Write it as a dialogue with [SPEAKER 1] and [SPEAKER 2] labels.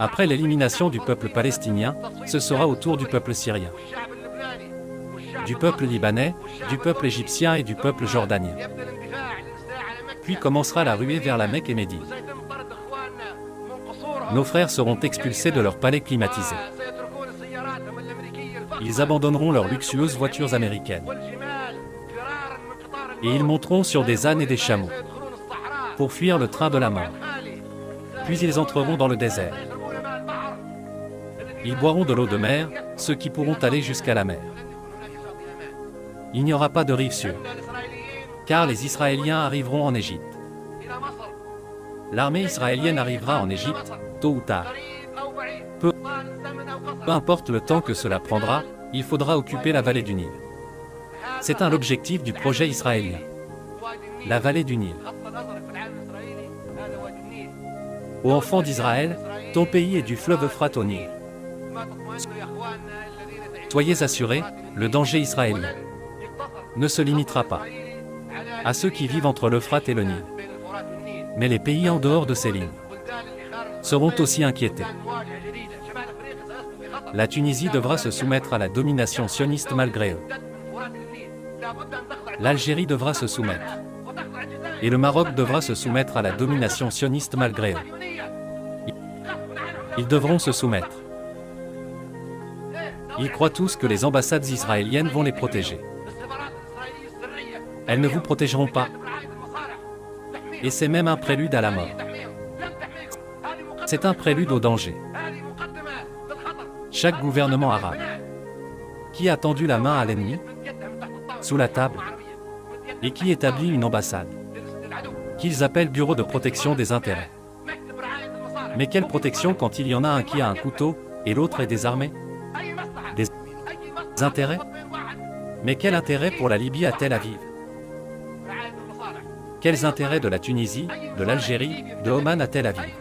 [SPEAKER 1] Après l'élimination du peuple palestinien, ce sera au tour du peuple syrien, du peuple libanais, du peuple égyptien et du peuple jordanien. Puis commencera la ruée vers la Mecque et Médine. Nos frères seront expulsés de leurs palais climatisés. Ils abandonneront leurs luxueuses voitures américaines. Et ils monteront sur des ânes et des chameaux pour fuir le train de la mort. Puis ils entreront dans le désert. Ils boiront de l'eau de mer, ceux qui pourront aller jusqu'à la mer. Il n'y aura pas de rive sûre, car les Israéliens arriveront en Égypte. L'armée israélienne arrivera en Égypte, tôt ou tard. Peu importe le temps que cela prendra, il faudra occuper la vallée du Nil. C'est l'objectif du projet israélien. La vallée du Nil. Ô enfants d'Israël, ton pays est du fleuve Euphrate au Nil. Soyez assurés, le danger israélien ne se limitera pas à ceux qui vivent entre l'Euphrate et le Nil. Mais les pays en dehors de ces lignes seront aussi inquiétés. La Tunisie devra se soumettre à la domination sioniste malgré eux. L'Algérie devra se soumettre. Et le Maroc devra se soumettre à la domination sioniste malgré eux. Ils devront se soumettre. Ils croient tous que les ambassades israéliennes vont les protéger. Elles ne vous protégeront pas. Et c'est même un prélude à la mort. C'est un prélude au danger. Chaque gouvernement arabe qui a tendu la main à l'ennemi, sous la table, et qui établit une ambassade, qu'ils appellent Bureau de protection des intérêts. Mais quelle protection quand il y en a un qui a un couteau, et l'autre est désarmé? Des intérêts? Mais quel intérêt pour la Libye à Tel Aviv? Quels intérêts de la Tunisie, de l'Algérie, de Oman à Tel Aviv?